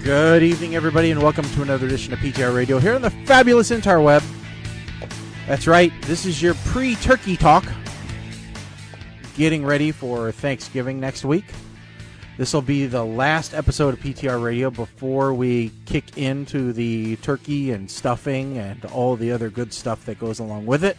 Good evening, everybody, and welcome to another edition of PTR Radio here on the fabulous interweb. That's right, this is your pre-turkey talk. Getting ready for Thanksgiving next week. This will be the last episode of PTR Radio before we kick into the turkey and stuffing and all the other good stuff that goes along with it.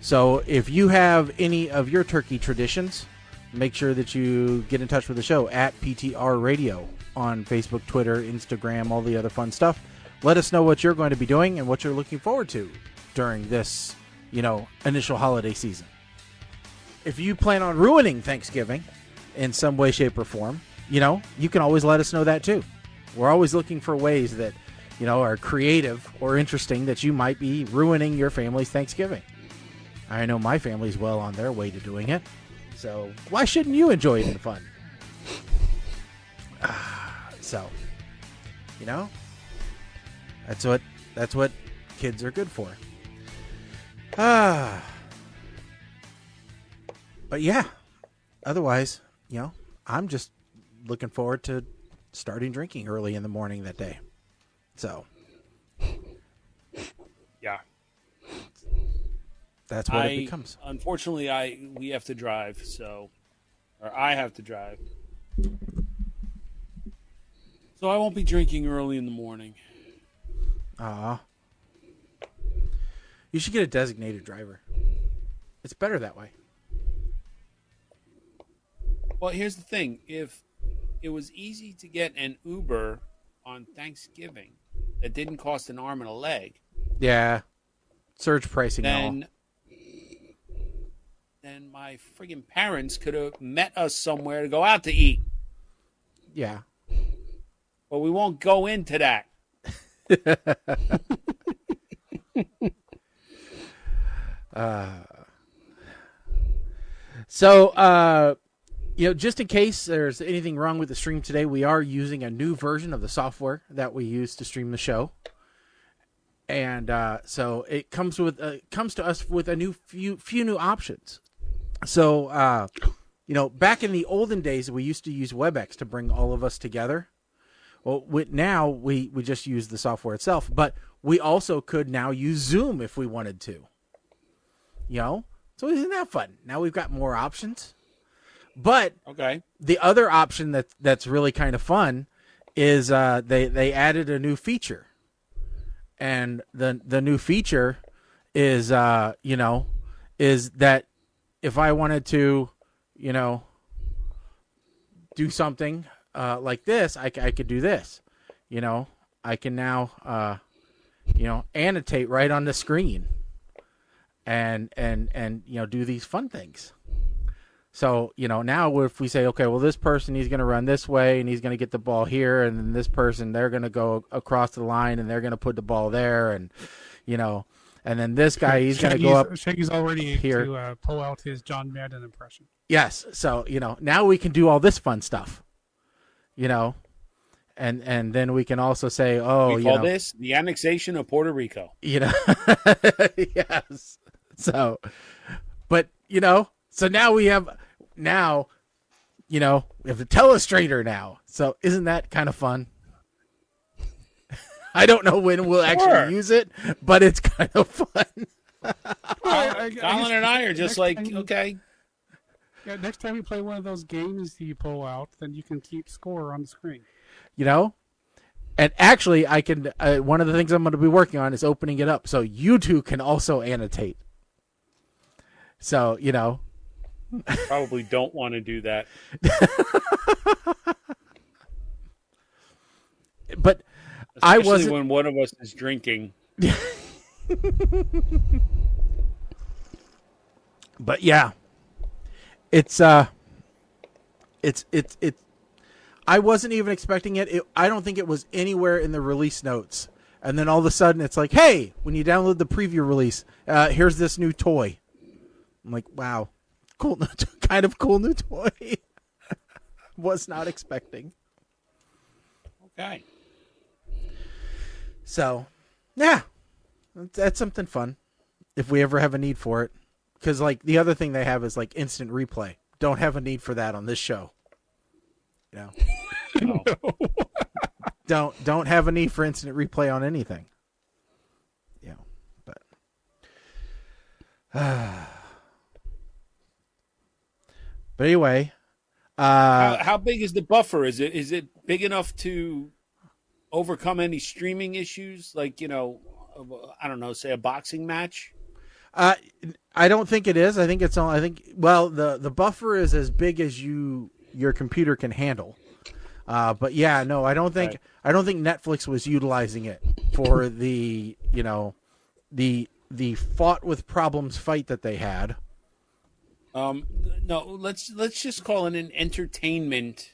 So if you have any of your turkey traditions, make sure that you get in touch with the show at PTR Radio on Facebook, Twitter, Instagram, all the other fun stuff. Let us know what you're going to be doing and what you're looking forward to during this, initial holiday season. If you plan on ruining Thanksgiving in some way, shape, or form, you can always let us know that too. We're always looking for ways that, are creative or interesting that you might be ruining your family's Thanksgiving. I know my family's well on their way to doing it. So why shouldn't you enjoy it and fun? So, that's what kids are good for. But yeah, otherwise, I'm just looking forward to starting drinking early in the morning that day. So, yeah, that's what it becomes. Unfortunately, we have to drive, or I have to drive. So I won't be drinking early in the morning. You should get a designated driver. It's better that way. Well, here's the thing. If it was easy to get an Uber on Thanksgiving that didn't cost an arm and a leg. Yeah. Surge pricing. Then my friggin' parents could have met us somewhere to go out to eat. Yeah. But we won't go into that. Just in case there's anything wrong with the stream today, we are using a new version of the software that we use to stream the show. And so it comes to us with a few new options. So, back in the olden days, we used to use WebEx to bring all of us together. Well, now we just use the software itself, but we also could now use Zoom if we wanted to. So isn't that fun? Now we've got more options. But okay, the other option that's really kind of fun is they added a new feature, and the new feature is is that if I wanted to do something like this, I could do this. I can now annotate right on the screen and do these fun things. So, now if we say, okay, well, this person, he's going to run this way and he's going to get the ball here. And then this person, they're going to go across the line and they're going to put the ball there. And, and then this guy, he's going to go up. Shaggy's already here to pull out his John Madden impression. Yes. So, now we can do all this fun stuff, and then we can also say, we call this the annexation of Puerto Rico. Yes. So, but, so now we have we have a telestrator now. So isn't that kind of fun? I don't know when we'll actually use it, but it's kind of fun. Colin and I are just like, okay. Yeah, next time you play one of those games that you pull out, then you can keep score on the screen. And actually, I can. One of the things I'm going to be working on is opening it up so you two can also annotate. So probably don't want to do that. But especially I wasn't when one of us is drinking. But yeah, it's I wasn't even expecting it. I don't think it was anywhere in the release notes. And then all of a sudden it's like, hey, when you download the preview release, here's this new toy. I'm like, wow, cool, kind of cool new toy. Was not expecting. Okay. So, yeah, that's something fun if we ever have a need for it. Because, the other thing they have is, instant replay. Don't have a need for that on this show. No. don't have a need for instant replay on anything. Yeah, but but anyway, How big is the buffer? Is it big enough to overcome any streaming issues? Like, I don't know, say a boxing match. I don't think it is. I think it's all. I think the buffer is as big as your computer can handle. But yeah, no, I don't think Netflix was utilizing it for the the fought with problems fight that they had. No, let's just call it an entertainment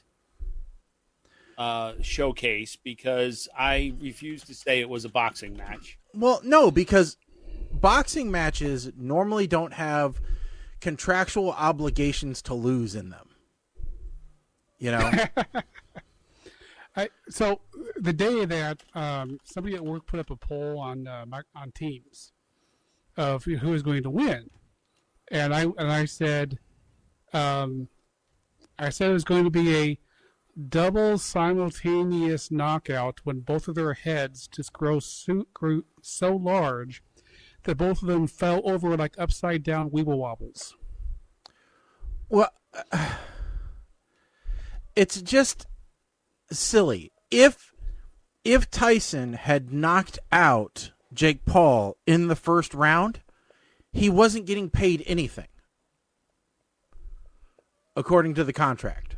showcase, because I refuse to say it was a boxing match. Well, no, because boxing matches normally don't have contractual obligations to lose in them. So the day that somebody at work put up a poll on Teams of who was going to win, and I said it was going to be a double simultaneous knockout when both of their heads just grew so large that both of them fell over like upside down weeble wobbles. Well, it's just silly. If Tyson had knocked out Jake Paul in the first round, he wasn't getting paid anything, according to the contract.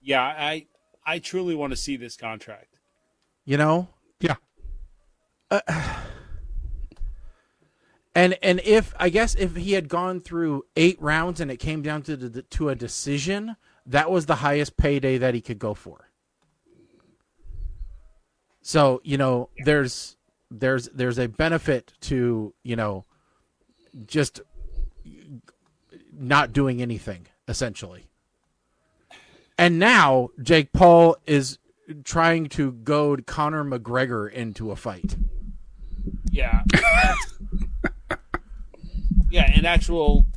Yeah, I truly want to see this contract. Yeah. And if he had gone through 8 rounds and it came down to a decision, that was the highest payday that he could go for. So, there's a benefit to, just not doing anything, essentially. And now Jake Paul is trying to goad Conor McGregor into a fight. Yeah. Yeah, an actual,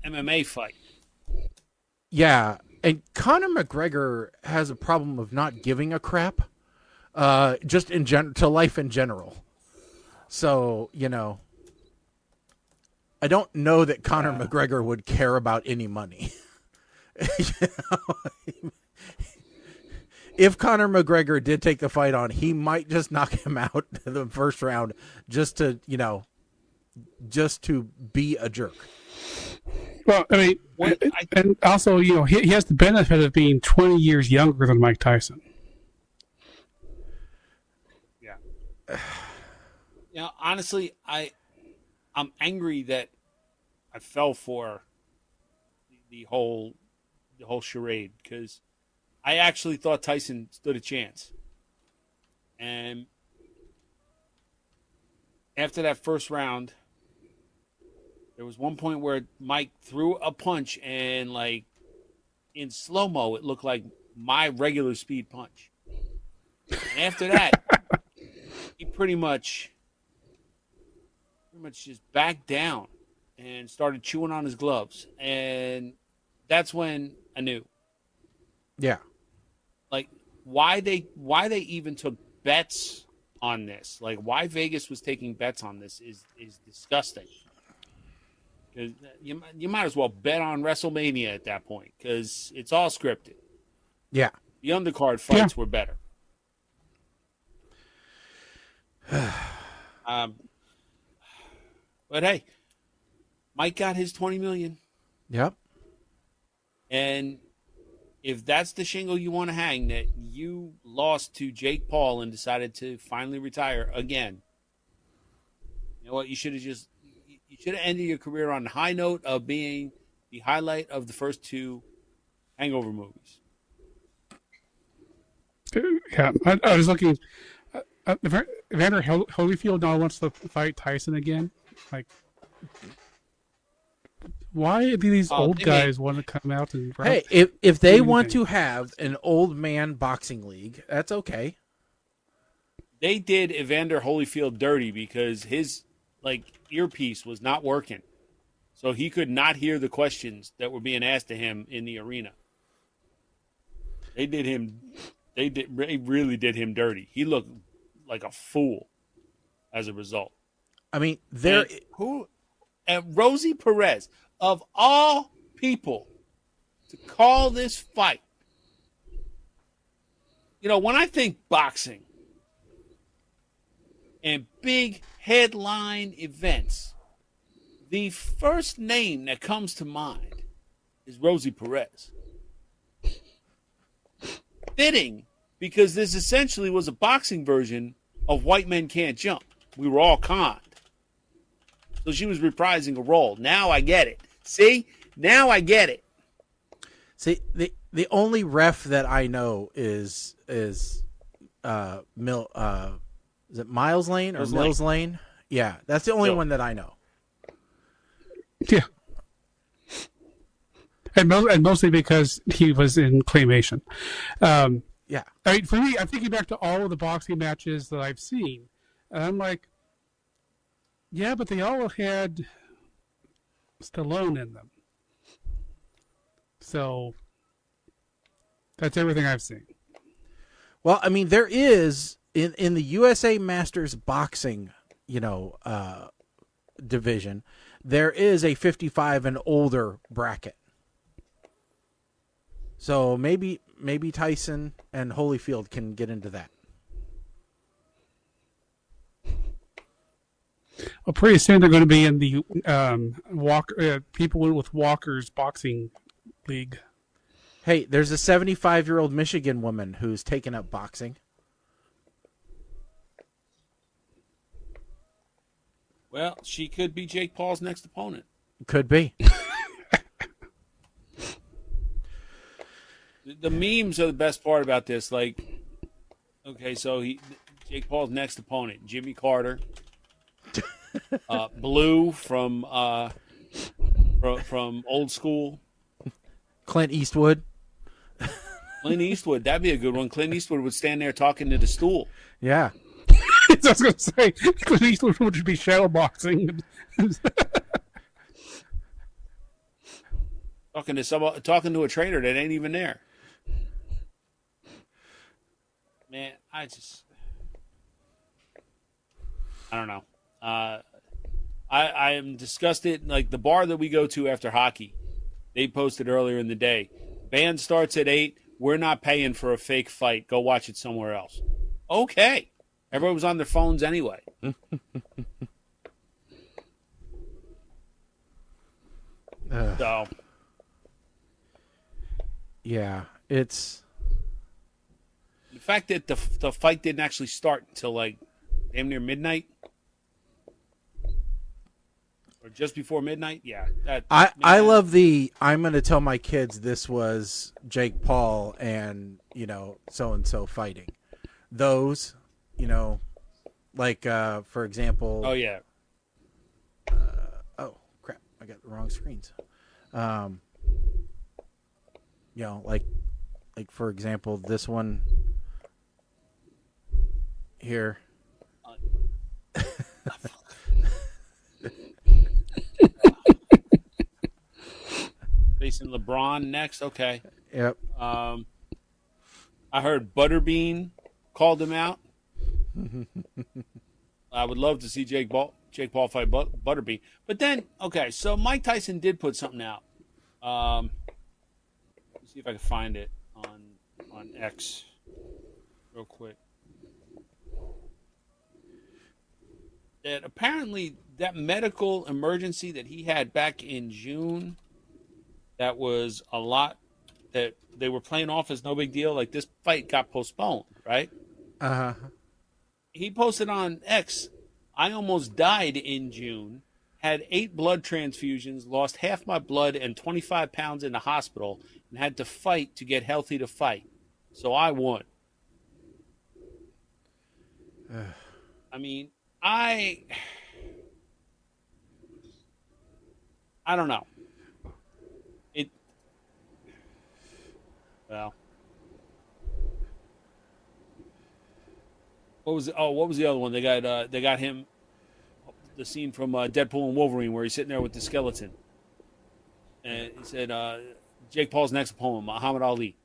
MMA fight. Yeah, and Conor McGregor has a problem of not giving a crap, just to life in general. So, I don't know that Conor McGregor would care about any money. If Conor McGregor did take the fight on, he might just knock him out in the first round just to be a jerk. Well, I mean, and also, he has the benefit of being 20 years younger than Mike Tyson. Yeah. Honestly, I'm angry that I fell for the whole charade, because I actually thought Tyson stood a chance. And after that first round, there was one point where Mike threw a punch, and in slow-mo, it looked like my regular speed punch. And after that, he pretty much just backed down and started chewing on his gloves. And that's when I knew. Yeah. Why they even took bets on this. Why Vegas was taking bets on this is disgusting. Because you might as well bet on WrestleMania at that point, because it's all scripted. Yeah. The undercard fights were better. But hey, Mike got his $20 million. Yep. And if that's the shingle you want to hang, that you lost to Jake Paul and decided to finally retire again, you know what? You should have ended your career on a high note of being the highlight of the first 2 Hangover movies. Yeah, I was looking. Evander Holyfield now wants to fight Tyson again. Why do these old guys want to come out and... Hey, if they want to have an old man boxing league, that's okay. They did Evander Holyfield dirty because his earpiece was not working. So he could not hear the questions that were being asked to him in the arena. They really did him dirty. He looked like a fool as a result. I mean, And Rosie Perez, of all people, to call this fight. You know, when I think boxing and big headline events, the first name that comes to mind is Rosie Perez. Fitting, because this essentially was a boxing version of White Men Can't Jump. We were all conned. So she was reprising a role. Now I get it. See? Now I get it. See, the only ref that I know is is it Miles Lane or Mills Lane? Yeah, that's the only one that I know. Yeah. And mostly because he was in claymation. Yeah. I mean, for me, I'm thinking back to all of the boxing matches that I've seen, and I'm like, yeah, but they all had Stallone in them. So that's everything I've seen. Well, I mean, there is in the USA Masters boxing, division, there is a 55 and older bracket. So maybe Tyson and Holyfield can get into that. Well, pretty soon they're going to be in the people with walkers boxing league. Hey, there's a 75-year-old Michigan woman who's taken up boxing. Well, she could be Jake Paul's next opponent. Could be. The memes are the best part about this. Like, okay, so Jake Paul's next opponent, Jimmy Carter, Blue from Old School, Clint Eastwood. Clint Eastwood, that'd be a good one. Clint Eastwood would stand there talking to the stool. Yeah. I was going to say, Clint Eastwood would be shadow boxing. Talking to a trainer that ain't even there. Man, I don't know. I am disgusted. Like the bar that we go to after hockey, they posted earlier in the day. Band starts at 8. We're not paying for a fake fight. Go watch it somewhere else. Okay. Everyone was on their phones anyway. So. Yeah, it's... The fact that the fight didn't actually start until like damn near midnight. Or just before midnight? Yeah. I love I'm going to tell my kids this was Jake Paul and, so-and-so fighting. Those, like, for example... Oh, yeah. Oh, crap. I got the wrong screens. Like, for example, this one here. Facing LeBron next. Okay. Yep. I heard Butterbean called him out. I would love to see Jake Paul fight Butterbean. But then, okay, so Mike Tyson did put something out. Let's see if I can find it on X real quick. That apparently that medical emergency that he had back in June, that was a lot that they were playing off as no big deal. Like this fight got postponed, right? Uh-huh. He posted on X, I almost died in June, had 8 blood transfusions, lost half my blood and 25 pounds in the hospital, and had to fight to get healthy to fight. So I won. I mean, I don't know. Well, what was the other one? They got him, the scene from Deadpool and Wolverine where he's sitting there with the skeleton, and he said Jake Paul's next opponent, Muhammad Ali.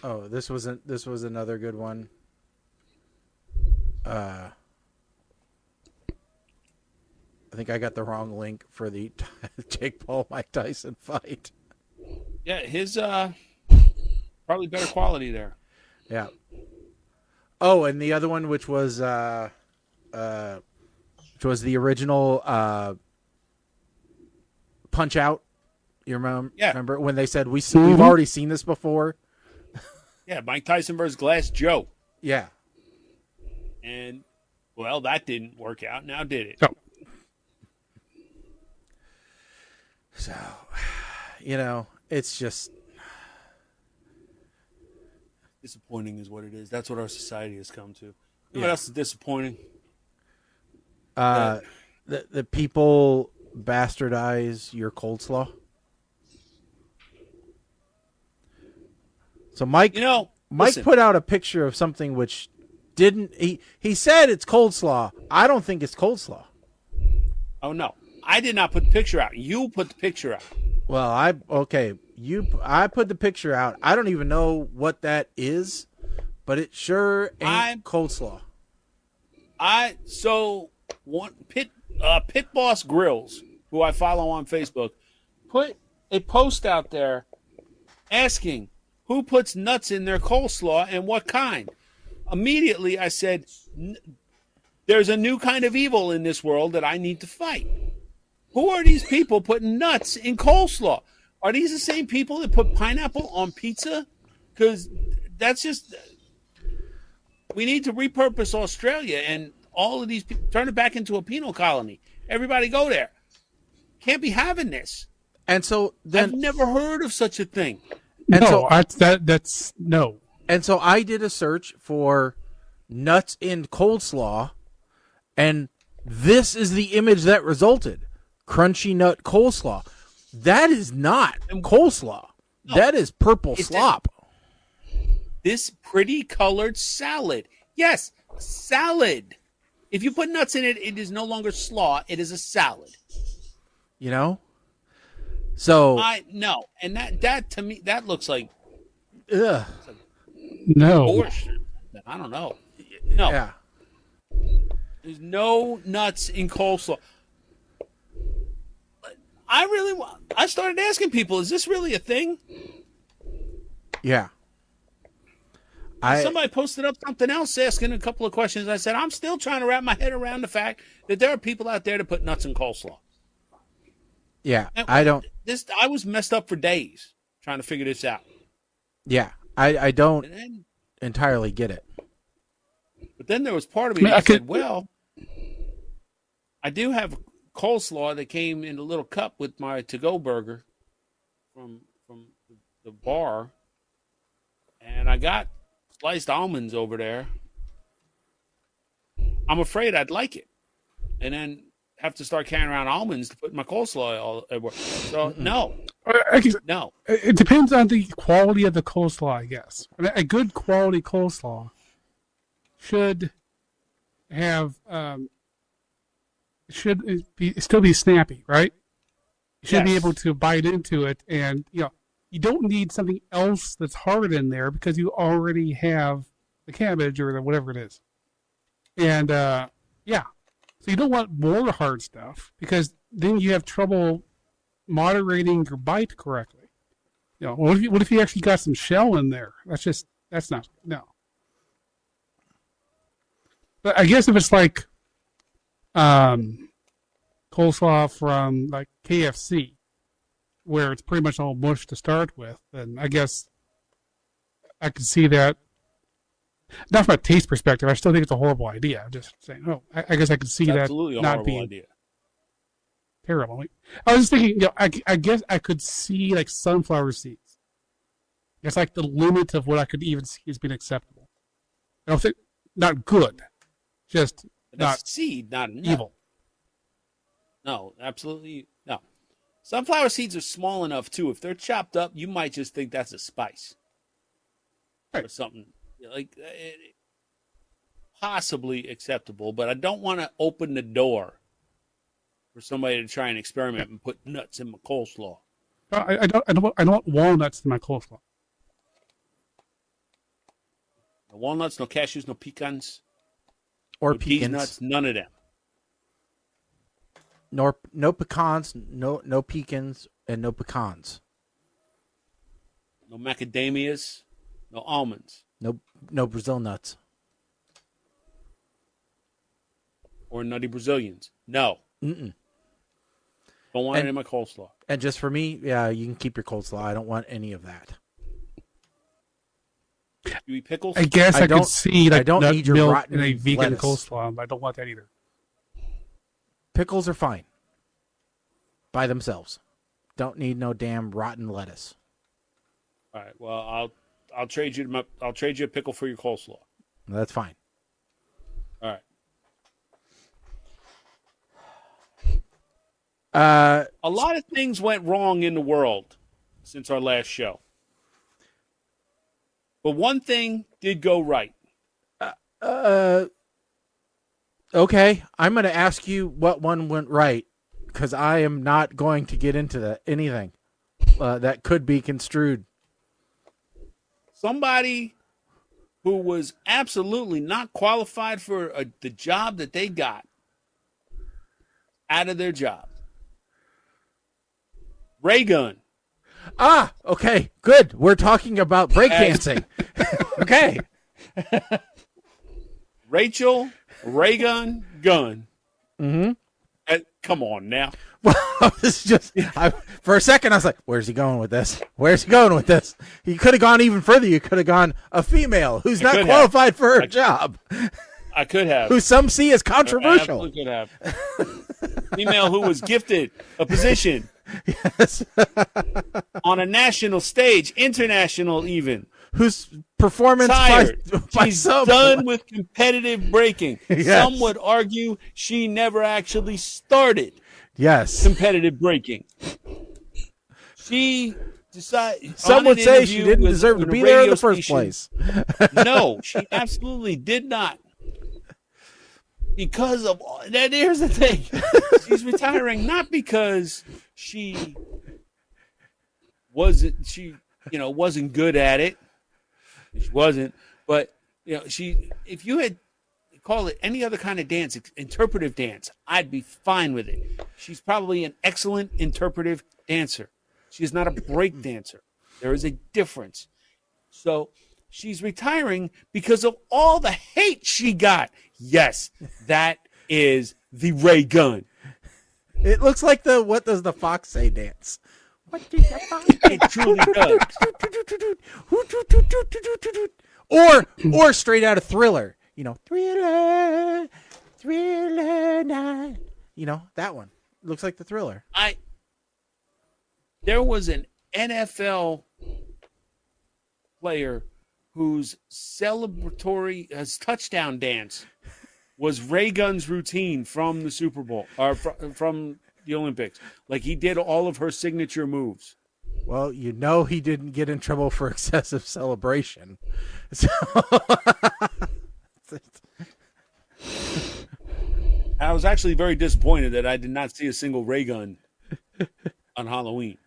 Oh, this was another good one. I think I got the wrong link for the Jake Paul Mike Tyson fight. Yeah, his probably better quality there. Yeah. Oh, and the other one, which was the original Punch Out. You remember? Yeah. Remember when they said we've already seen this before? Yeah, Mike Tyson versus Glass Joe. Yeah. And well, that didn't work out. Now did it? No. So, it's just disappointing is what it is. That's what our society has come to. What else is disappointing? The people bastardize your cold slaw. So Mike listen. put out a picture of something which didn't. He said it's cold slaw. I don't think it's cold slaw. Oh no, I did not put the picture out. You put the picture out. Well, I put the picture out. I don't even know what that is, but it sure ain't cold slaw. Pit Boss Grills, who I follow on Facebook, put a post out there asking who puts nuts in their coleslaw and what kind. Immediately I said, there's a new kind of evil in this world that I need to fight. Who are these people putting nuts in coleslaw? Are these the same people that put pineapple on pizza? Because that's just... We need to repurpose Australia and all of these people, turn it back into a penal colony. Everybody go there. Can't be having this. And so then... I've never heard of such a thing. And no, that's no. And so I did a search for nuts in coleslaw, and this is the image that resulted. Crunchy nut coleslaw. That is not coleslaw. No, that is purple slop. This pretty colored salad. Yes, salad. If you put nuts in it, it is no longer slaw. It is a salad. So no, and that to me that looks like no. abortion. I don't know. No, yeah. There's no nuts in coleslaw. I started asking people, is this really a thing? Yeah. Somebody posted up something else asking a couple of questions. I said, I'm still trying to wrap my head around the fact that there are people out there that put nuts in coleslaw. Yeah, and I don't. I was messed up for days trying to figure this out. Yeah, I don't entirely get it. But then there was part of me that said, well, I do have coleslaw that came in a little cup with my to-go burger from the bar, and I got sliced almonds over there. I'm afraid I'd like it, and then have to start carrying around almonds to put in my coleslaw all everywhere. So no. It depends on the quality of the coleslaw, I guess. A good quality coleslaw should have still be snappy, right? You should be able to bite into it, and you don't need something else that's hard in there because you already have the cabbage or whatever it is. And so you don't want more hard stuff because then you have trouble moderating your bite correctly. What if you actually got some shell in there? That's not no. But I guess if it's like coleslaw from like KFC, where it's pretty much all mush to start with, then I guess I could see that. Not from a taste perspective, I still think it's a horrible idea. I'm just saying, I guess I could see that not being idea. Terrible. I was just thinking, I guess I could see like sunflower seeds. It's like the limit of what I could even see as being acceptable. I don't think not good, just not seed, not evil. No, absolutely no. Sunflower seeds are small enough too. If they're chopped up, you might just think that's a spice or something like possibly acceptable. But I don't want to open the door for somebody to try and experiment and put nuts in my coleslaw. I don't want walnuts in my coleslaw. No walnuts, no cashews, no pecans, Or no cheese pecans. nuts, none of them. Nor no pecans, no pecans, and no pecans. No macadamias, no almonds, No Brazil nuts. or nutty Brazilians. No. Mm-mm. Don't want it in my coleslaw. And just for me, yeah, you can keep your coleslaw. I don't want any of that. You eat pickles? I guess I could see like I don't nut need your milk rotten in a vegan lettuce. coleslaw. I don't want that either. Pickles are fine by themselves. Don't need no damn rotten lettuce. All right. Well, I'll trade you a pickle for your coleslaw. That's fine. All right. A lot of things went wrong in the world since our last show. But one thing did go right. Okay, I'm going to ask you what one went right, because I am not going to get into anything that could be construed. Somebody who was absolutely not qualified for the job that they got out of their job. Ray gun. Ah, okay, good. We're talking about breakdancing. Okay. Rachel Raygun Gun. Mm-hmm. Come on now. Well, this is just for a second I was like, where's he going with this? Where's he going with this? He could have gone even further. You could have gone a female who's not qualified for her job. I could have. Who some see as controversial. I absolutely could have. Female who was gifted a position. Yes. On a national stage, international even. Whose performance Tired. by She's some done with competitive breaking. Yes. Some would argue she never actually started competitive breaking. She decided. Some would say she didn't deserve to be there in the first place. No, she absolutely did not. Because of that, here's the thing: she's retiring not because she wasn't good at it. She wasn't, but if you had call it any other kind of dance, interpretive dance, I'd be fine with it. She's probably an excellent interpretive dancer. She is not a break dancer. There is a difference. So she's retiring because of all the hate she got. Yes, that is the ray gun. It looks like the What Does the Fox Say dance. What does the fox say? It truly does. Or straight out of Thriller. Thriller night. That one. Looks like the Thriller. There was an NFL player whose his touchdown dance was Ray Gun's routine from the Super Bowl or from the Olympics. Like he did all of her signature moves. Well, he didn't get in trouble for excessive celebration. So I was actually very disappointed that I did not see a single ray gun on Halloween.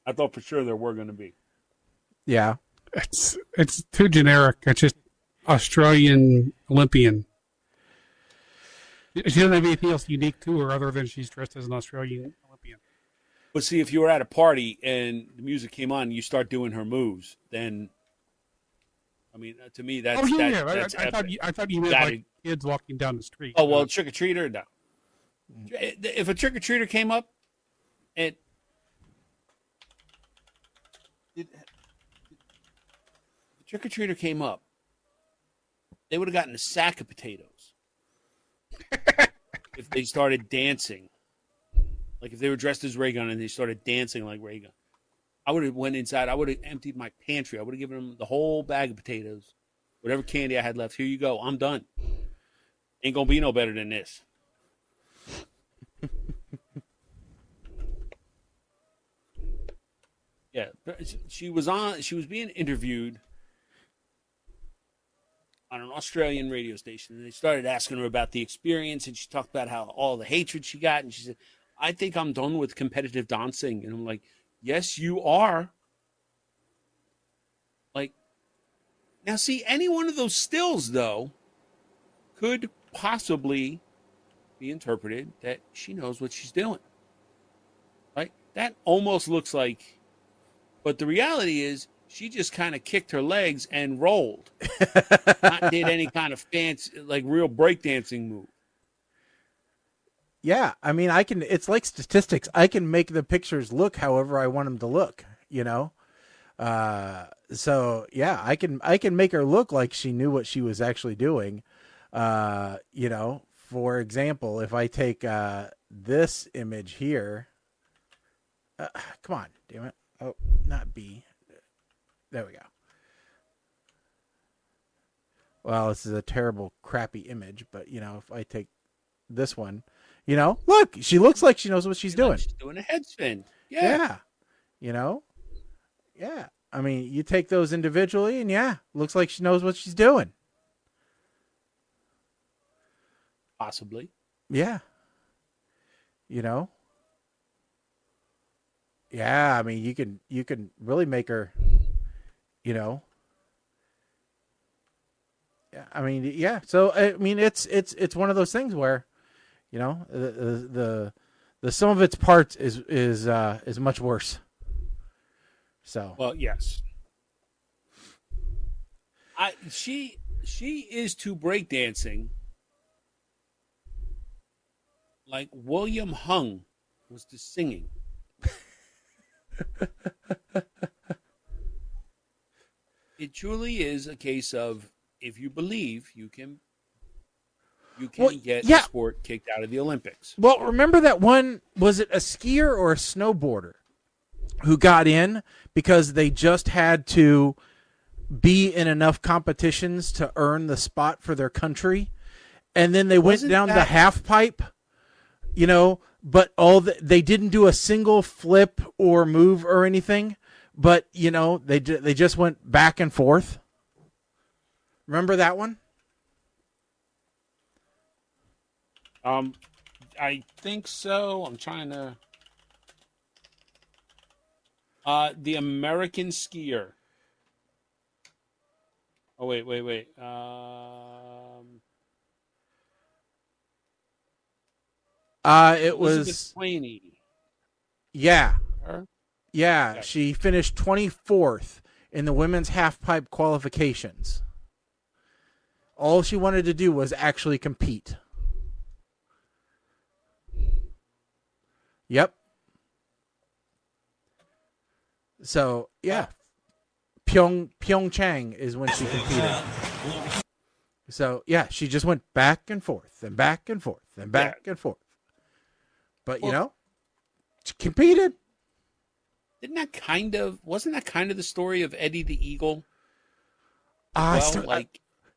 I thought for sure there were going to be. Yeah. It's too generic. It's just Australian Olympian. She doesn't have anything else unique to her other than she's dressed as an Australian Olympian. But see, if you were at a party and the music came on and you start doing her moves, then, to me, that's... That's I thought you meant like kids walking down the street. Oh, well, trick-or-treater, no. If a trick-or-treater came up, the trick-or-treater came up, they would have gotten a sack of potatoes. If they started dancing. Like if they were dressed as Ray Gun and they started dancing like Ray Gun. I would have went inside. I would have emptied my pantry. I would have given them the whole bag of potatoes. Whatever candy I had left. Here you go. I'm done. Ain't going to be no better than this. Yeah. She was being interviewed on an Australian radio station, and they started asking her about the experience, and she talked about how all the hatred she got, and she said, I think I'm done with competitive dancing. And I'm like, yes, you are. Like, Now, see, any one of those stills, though, could possibly be interpreted that she knows what she's doing. Right? That almost looks like, but the reality is she just kind of kicked her legs and rolled. Not did any kind of fancy, like real breakdancing move. Yeah, I mean, it's like statistics. I can make the pictures look however I want them to look, you know? So yeah, I can make her look like she knew what she was actually doing. You know, for example, if I take, this image here, come on, damn it. Oh, not B. There we go. Well, this is a terrible, crappy image, but you know, if I take this one, you know, look, she looks like she knows what she's doing. She's doing a head spin. Yeah. You know? Yeah. I mean, you take those individually and yeah, looks like she knows what she's doing. Possibly. Yeah. You know? Yeah, I mean, you can really make her, you know. Yeah, I mean, yeah. So I mean, it's one of those things where, you know, the sum of its parts is much worse. So well, yes. She is to breakdancing like William Hung was to singing. It truly is a case of if you believe, you can get the sport kicked out of the Olympics. Well, remember that one, was it a skier or a snowboarder who got in because they just had to be in enough competitions to earn the spot for their country, and then they went down the half pipe, you know, but they didn't do a single flip or move or anything, but you know, they just went back and forth. Remember that one? I think so. I'm trying to. The American skier. Oh wait. It was Planey. Yeah. Her? Yeah, she finished 24th in the women's half pipe qualifications. All she wanted to do was actually compete. Yep. So, yeah. Pyeongchang is when she competed. So, yeah, she just went back and forth and back and forth and back and forth. But, you know, she competed. Wasn't that kind of the story of Eddie the Eagle?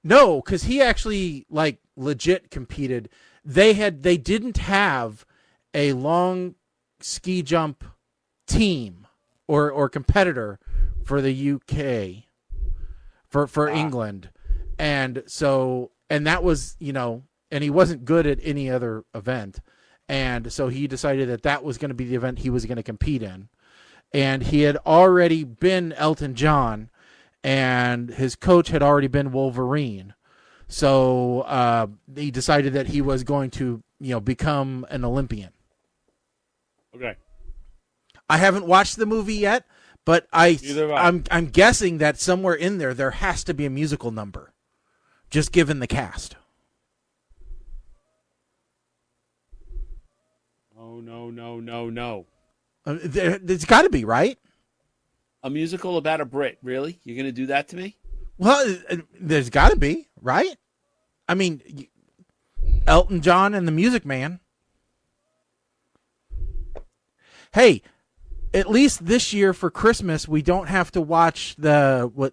No, because he actually like legit competed. They didn't have a long ski jump team or competitor for the UK for England, and that was, you know, and he wasn't good at any other event, and so he decided that was going to be the event he was going to compete in. And he had already been Elton John, and his coach had already been Wolverine. So he decided that he was going to, you know, become an Olympian. Okay. I haven't watched the movie yet, but I'm guessing that somewhere in there has to be a musical number, just given the cast. Oh, no. There's got to be, right? A musical about a Brit, really? You're going to do that to me? Well, there's got to be, right? I mean, Elton John and the Music Man. Hey, at least this year for Christmas, we don't have to watch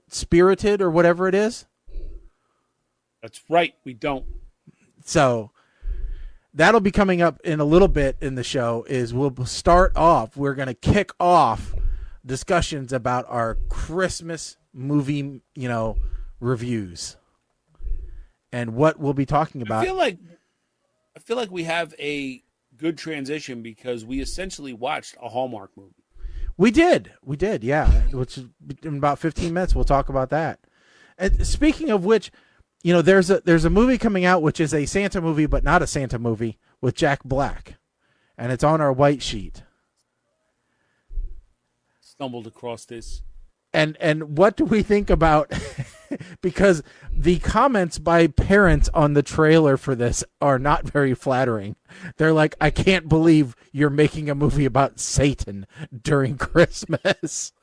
Spirited or whatever it is. That's right, we don't. So that'll be coming up in a little bit in the show. We're going to kick off discussions about our Christmas movie, you know, reviews and what we'll be talking about. I feel like we have a good transition because we essentially watched a Hallmark movie. We did, yeah. Which is in about 15 minutes we'll talk about that. And speaking of which, there's a movie coming out which is a Santa movie but not a Santa movie with Jack Black, and it's on our white sheet. Stumbled across this. And what do we think about? Because the comments by parents on the trailer for this are not very flattering. They're like, I can't believe you're making a movie about Satan during Christmas.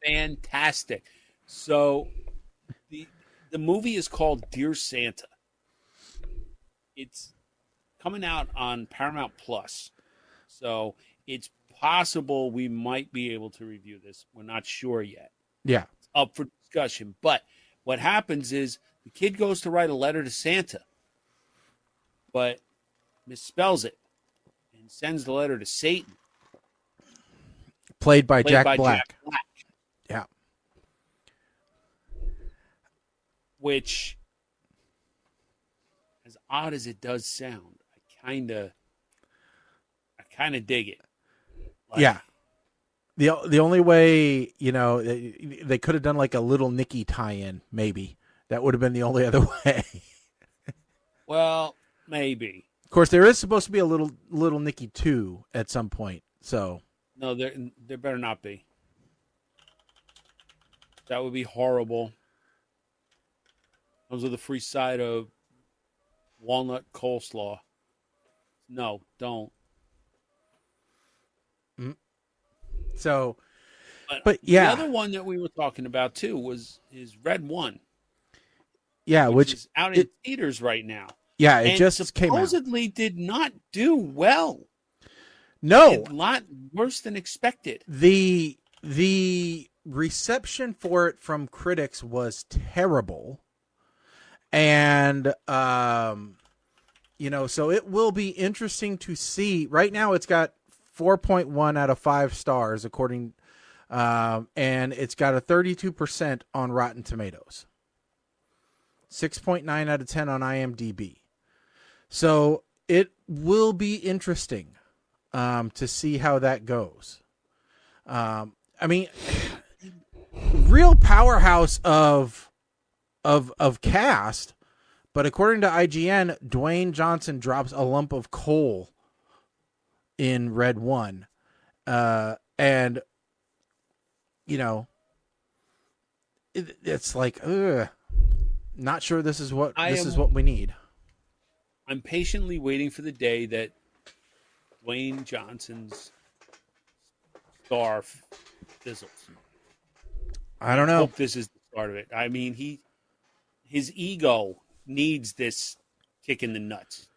Fantastic. So the movie is called Dear Santa. It's coming out on Paramount Plus. So it's possible we might be able to review this. We're not sure yet. Yeah. It's up for discussion. But what happens is the kid goes to write a letter to Santa, but misspells it and sends the letter to Satan. Played by Jack Black. Yeah. Which, as odd as it does sound, I kind of dig it. Like, yeah. The only way, they could have done like a Little Nicky tie-in, maybe. That would have been the only other way. Well, maybe. Of course, there is supposed to be a Little Nicky 2 at some point, so. No, there better not be. That would be horrible. Those are the free side of walnut coleslaw. No, don't. So, but yeah. The other one that we were talking about too is Red One. Yeah, which is out in theaters right now. Yeah, it just came out. Supposedly did not do well. No, a lot worse than expected. The reception for it from critics was terrible, and so it will be interesting to see. Right now, it's got 4.1 out of 5 stars, according, and it's got a 32% on Rotten Tomatoes, 6.9 out of 10 on IMDb. So it will be interesting to see how that goes. I mean, real powerhouse of cast, but according to IGN, Dwayne Johnson drops a lump of coal in Red One, and it's like, not sure this is what we need. I'm patiently waiting for the day that Dwayne Johnson's star fizzles. I don't know. I hope this is the start of it. I mean, his ego needs this kick in the nuts.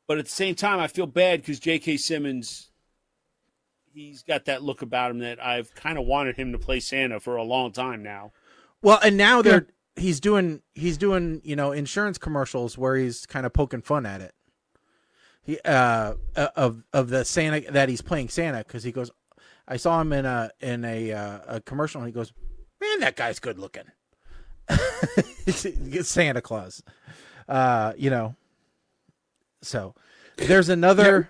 But at the same time, I feel bad because J.K. Simmons, he's got that look about him that I've kind of wanted him to play Santa for a long time now. Well, and now he's doing insurance commercials where he's kind of poking fun at it. He of the Santa that he's playing Santa, because he goes, I saw him in a commercial and he goes, man, that guy's good looking. It's Santa Claus, So there's another.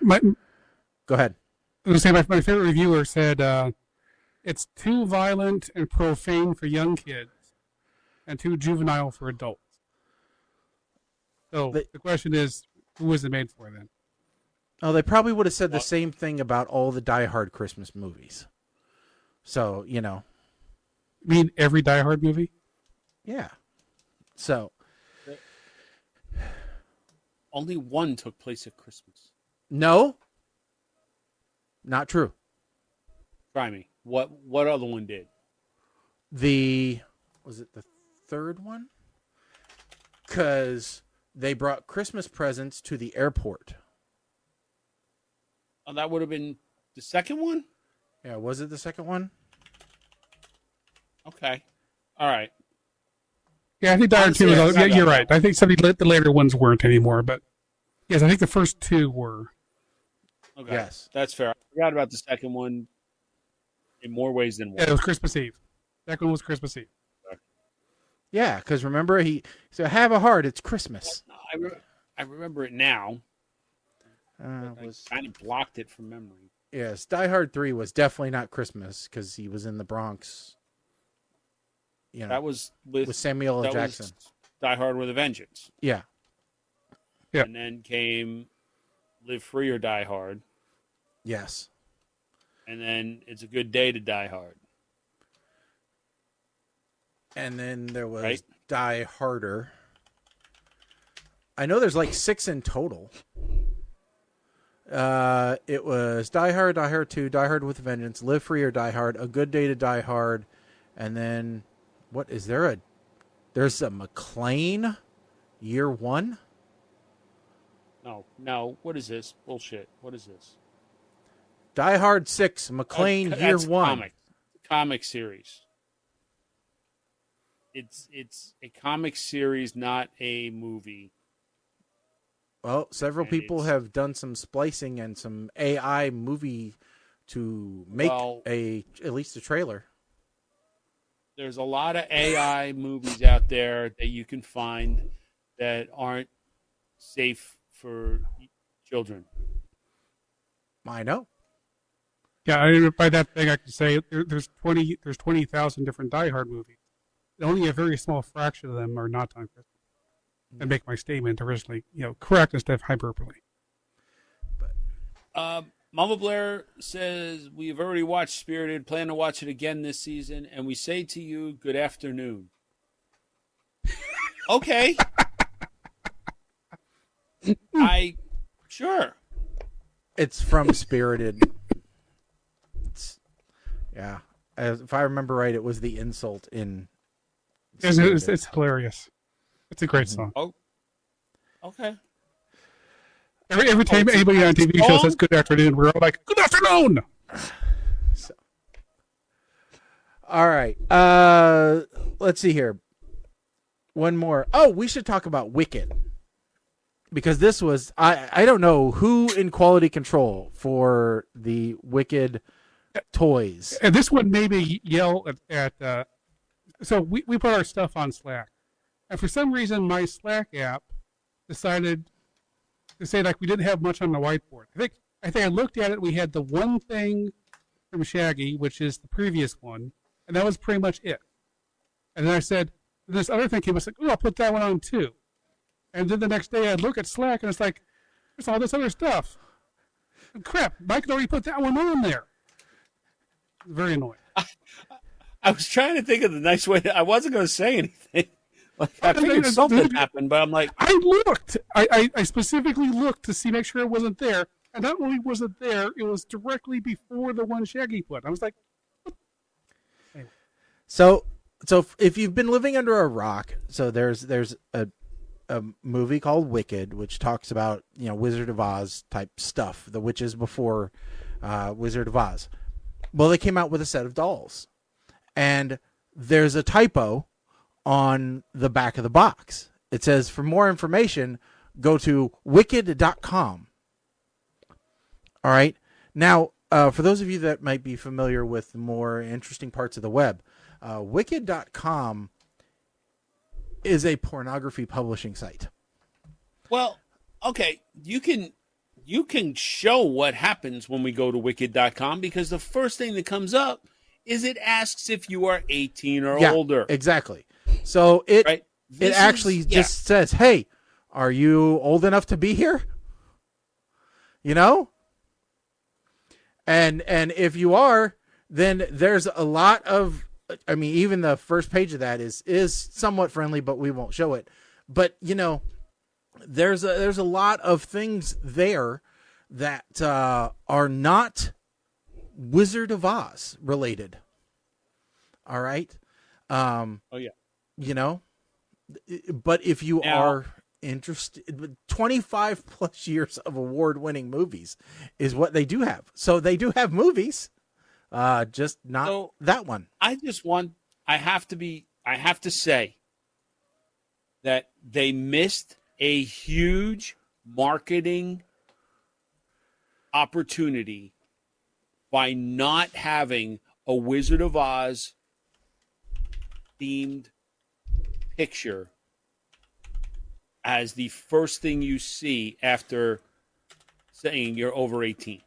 Go ahead. I was going to say my favorite reviewer said it's too violent and profane for young kids and too juvenile for adults. So the question is, who was it made for then? Oh, they probably would have said the same thing about all the Die Hard Christmas movies. So, You mean every Die Hard movie? Yeah. So. Only one took place at Christmas. No. Not true. Try me. What other one did? Was it the third one? Because they brought Christmas presents to the airport. Oh, that would have been the second one? Yeah, was it the second one? Okay. All right. Yeah, I think Die Hard 2 was... Yeah, you're right. I think some of the later ones weren't anymore, but... Yes, I think the first two were. Okay. Yes. That's fair. I forgot about the second one in more ways than one. Yeah, it was Christmas Eve. Second one was Christmas Eve. Okay. Yeah, because remember, he said, have a heart, it's Christmas. I remember it now. I kind of blocked it from memory. Yes, Die Hard 3 was definitely not Christmas because he was in the Bronx, That was with Samuel L. that Jackson. was Die Hard with a Vengeance. Yeah. Yeah. And then came Live Free or Die Hard. Yes. And then It's a Good Day to Die Hard. And then there was Right? Die Harder. I know there's like 6 in total. It was Die Hard, Die Hard 2, Die Hard with a Vengeance, Live Free or Die Hard, A Good Day to Die Hard, and then what is there? There's a McClane Year 1? No. What is this? Bullshit. What is this? Die Hard 6, McClane Year 1. Comic series. It's a comic series, not a movie. Well, several people have done some splicing and some AI movie to make at least a trailer. There's a lot of AI movies out there that you can find that aren't safe for children. I know. Yeah, by that thing, I can say there's 20,000 different Die Hard movies. Only a very small fraction of them are not time critical. And make my statement originally, correct instead of hyperbole. Mama Blair says, we've already watched Spirited, plan to watch it again this season, and we say to you, good afternoon. Okay. Sure. It's from Spirited. Yeah. If I remember right, it was the insult in Spirited. It's hilarious. It's a great song. Oh, okay. Every time anybody on TV show says good afternoon, we're all like, good afternoon! So. All right. Let's see here. One more. Oh, we should talk about Wicked. Because this was, I don't know who in quality control for the Wicked toys. And this one made me yell at so we put our stuff on Slack. And for some reason, my Slack app decided to say like we didn't have much on the whiteboard. I think I looked at it. We had the one thing from Shaggy, which is the previous one, and that was pretty much it. And then I said, this other thing came. I was like, oh, I'll put that one on too. And then the next day, I'd look at Slack, and it's like, there's all this other stuff. And crap, Mike had already put that one on there. Very annoying. I was trying to think of the nice way. I wasn't going to say anything. Like, I figured something happened, but I'm like, I looked. I specifically looked to make sure it wasn't there, and not only was it there, it was directly before the one Shaggy put. I was like, anyway. So if you've been living under a rock, so there's a movie called Wicked, which talks about Wizard of Oz type stuff, the witches before Wizard of Oz. Well, they came out with a set of dolls, and there's a typo on the back of the box. It says, for more information, go to wicked.com. All right. Now, for those of you that might be familiar with the more interesting parts of the web, wicked.com is a pornography publishing site. Well, okay, you can show what happens when we go to wicked.com, because the first thing that comes up is it asks if you are 18 or older. Exactly. So it actually just says, hey, are you old enough to be here? And if you are, then there's a lot of, even the first page of that is somewhat friendly, but we won't show it. But, there's a lot of things there that are not Wizard of Oz related. All right. Oh yeah. But if you are interested, 25 plus years of award-winning movies is what they do have. So they do have movies, just not that one. I have to say that they missed a huge marketing opportunity by not having a Wizard of Oz themed picture as the first thing you see after saying you're over 18.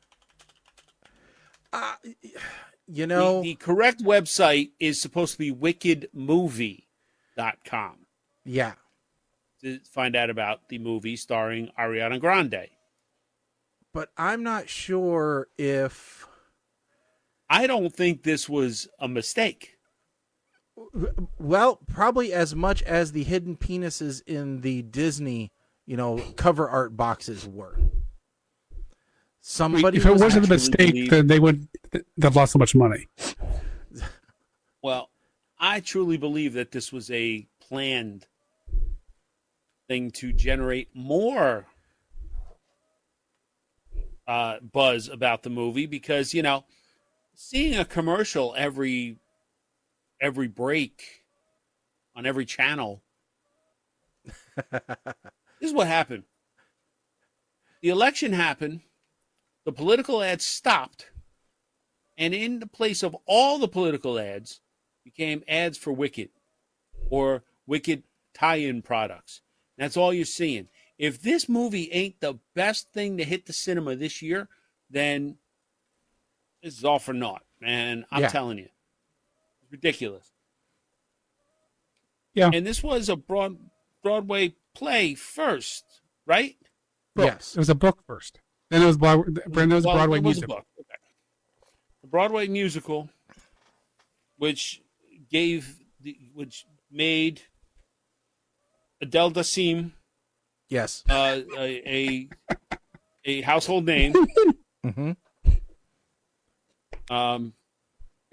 You know, the correct website is supposed to be wickedmovie.com yeah. to find out about the movie starring Ariana Grande. But I'm not sure if... I don't think this was a mistake. Well, probably as much as the hidden penises in the Disney, cover art boxes were. Somebody if it was wasn't a mistake, then they've lost so much money. Well, I truly believe that this was a planned thing to generate more buzz about the movie because, seeing a commercial every break on every channel. This is what happened. The election happened. The political ads stopped. And in the place of all the political ads became ads for Wicked or Wicked tie-in products. That's all you're seeing. If this movie ain't the best thing to hit the cinema this year, then this is all for naught, man. I'm telling you. It's ridiculous. Yeah. And this was a Broadway play first, right? Book. Yes. It was a book first. Then it was Broadway it was musical. A book. Okay. The Broadway musical, which made Adele Dazeem Yes. a household name. Mm-hmm.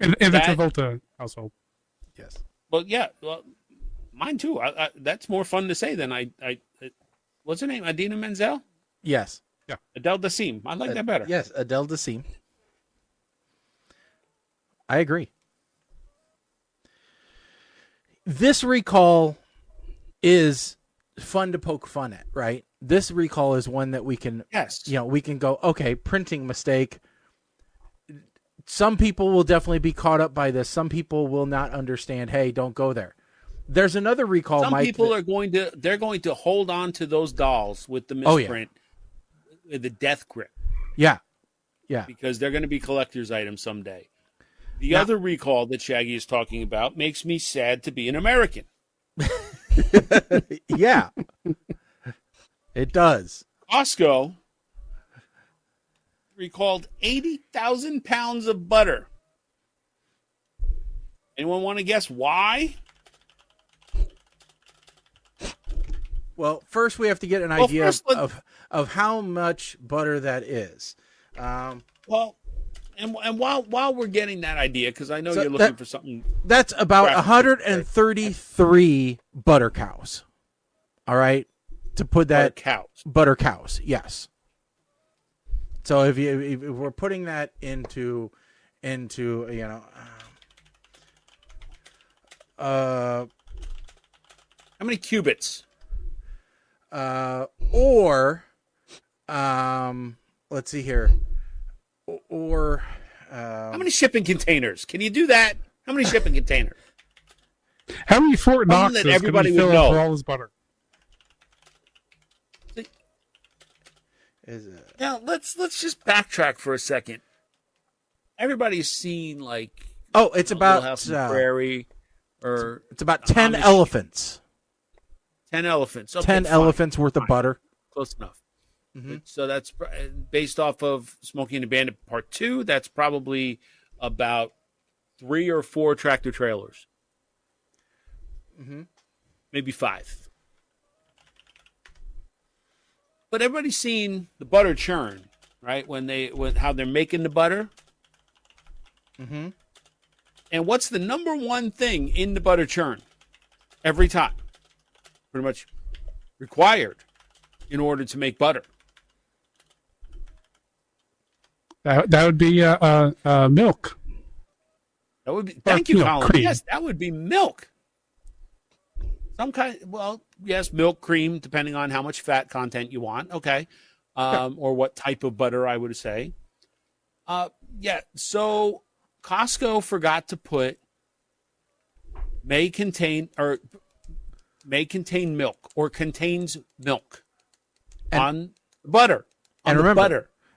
In the Travolta household. Yes. But yeah, well, mine too. That's more fun to say than I what's her name? Idina Menzel? Yes. Yeah. Adele Dazeem. I like that better. Yes, Adele Dazeem. I agree. This recall is fun to poke fun at, right? This recall is one that we can, we can go, okay, printing mistake. Some people will definitely be caught up by this. Some people will not understand, hey, don't go there. There's another recall, Some Mike. People are going to hold on to those dolls with the misprint, with the death grip. Yeah. Yeah. Because they're going to be collector's items someday. The other recall that Shaggy is talking about makes me sad to be an American. Yeah. It does. Costco recalled 80,000 pounds of butter. Anyone want to guess why? Well, first we have to get an idea of how much butter that is. And while we're getting that idea, because I know you're looking for something. That's about 133 butter cows. All right, to put that butter cows. Yes. So if we're putting that into how many cubits? Let's see here. How many shipping containers? Can you do that? How many shipping containers? How many Fort Knoxes that everybody can you would fill know. up for all this butter? Now let's just backtrack for a second. Everybody's seen it's about House on the Prairie, or it's about 10 elephants. 10 elephants. Okay, 10 elephants worth of butter. Close enough. Mm-hmm. So that's based off of Smokey and the Bandit Part 2. That's probably about 3 or 4 tractor trailers. Mm-hmm. Maybe 5. But everybody's seen the butter churn, right? How they're making the butter. Mm-hmm. And what's the number one thing in the butter churn? Every time. Pretty much required in order to make butter. That would be milk. That would be. Thank you, Colin. Cream. Yes, that would be milk. Some kind. Well, yes, milk, cream, depending on how much fat content you want. Okay, or what type of butter, I would say. Yeah. So Costco forgot to put may contain milk or contains milk on butter.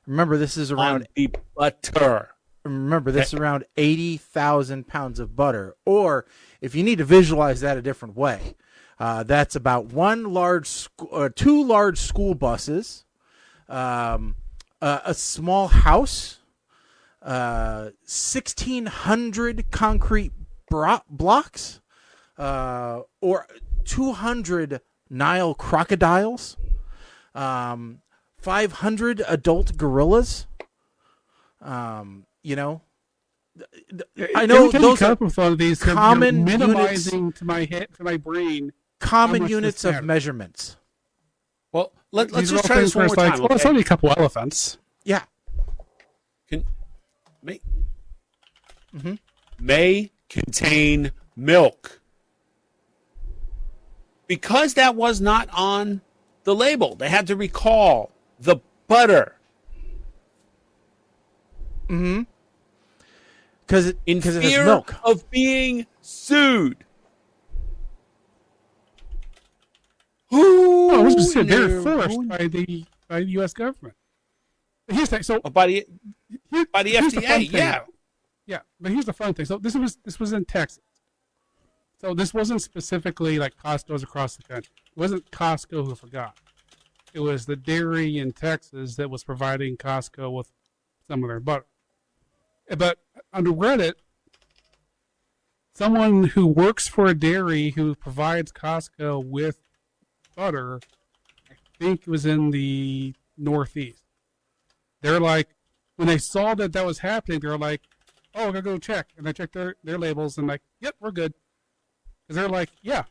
Remember, this is around the butter. Remember, this is around 80,000 pounds of butter. Or if you need to visualize that a different way, that's about two large school buses, a small house, 1,600 concrete blocks, or 200 Nile crocodiles, 500 adult gorillas. You know, I know those are these common minimizing units, to my head, to my brain. common units of measurements. Well, let's just try this one more time. Well, it's only a couple elephants. Yeah. May contain milk. Because that was not on the label, they had to recall the butter. Mm-hmm. Because it has fear milk. of being sued. Well, I was just saying they're forced by the U.S. government. Here's the, so by the here's the fun FDA, thing, yeah. But here's the fun thing. So this was in Texas. So this wasn't specifically like Costco's across the country. It wasn't Costco who forgot. It was the dairy in Texas that was providing Costco with some of their butter. But on Reddit, someone who works for a dairy who provides Costco with butter, I think it was in the Northeast. They're like, when they saw that was happening, they're like, oh, we're going to go check. And I checked their labels and like, yep, we're good. Because they're like, yeah,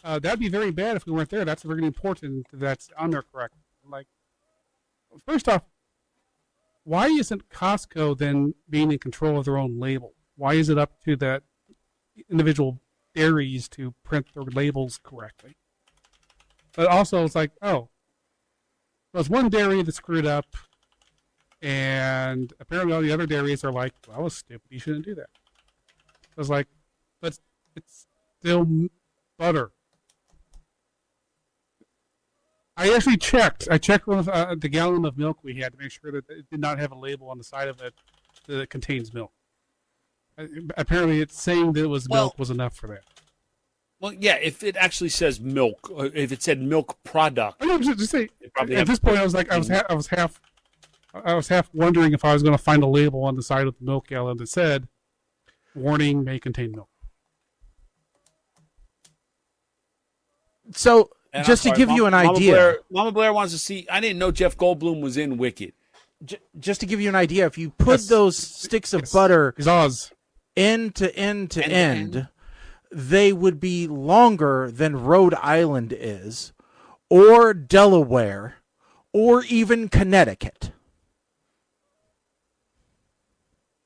that'd be very bad if we weren't there. That's very important that's on there correct. Like, first off, why isn't Costco then being in control of their own label? Why is it up to that individual dairies to print their labels correctly? But also, it's like, oh, there's one dairy that screwed up, and apparently all the other dairies are like, well, that was stupid. You shouldn't do that. I was like, but it's still butter. I actually checked. I checked with the gallon of milk we had to make sure that it did not have a label on the side of it that contains milk. Apparently, it's saying that it was milk was enough for that. Well, yeah, if it actually says milk, or if it said milk product. I know, just say, at this point, I was like, I was half wondering if I was going to find a label on the side of the milk gallon that said, "Warning: may contain milk." So, just to give you an idea, Mama Blair wants to see. I didn't know Jeff Goldblum was in Wicked. Just to give you an idea, if you put those sticks of butter end to end, they would be longer than Rhode Island is, or Delaware, or even Connecticut.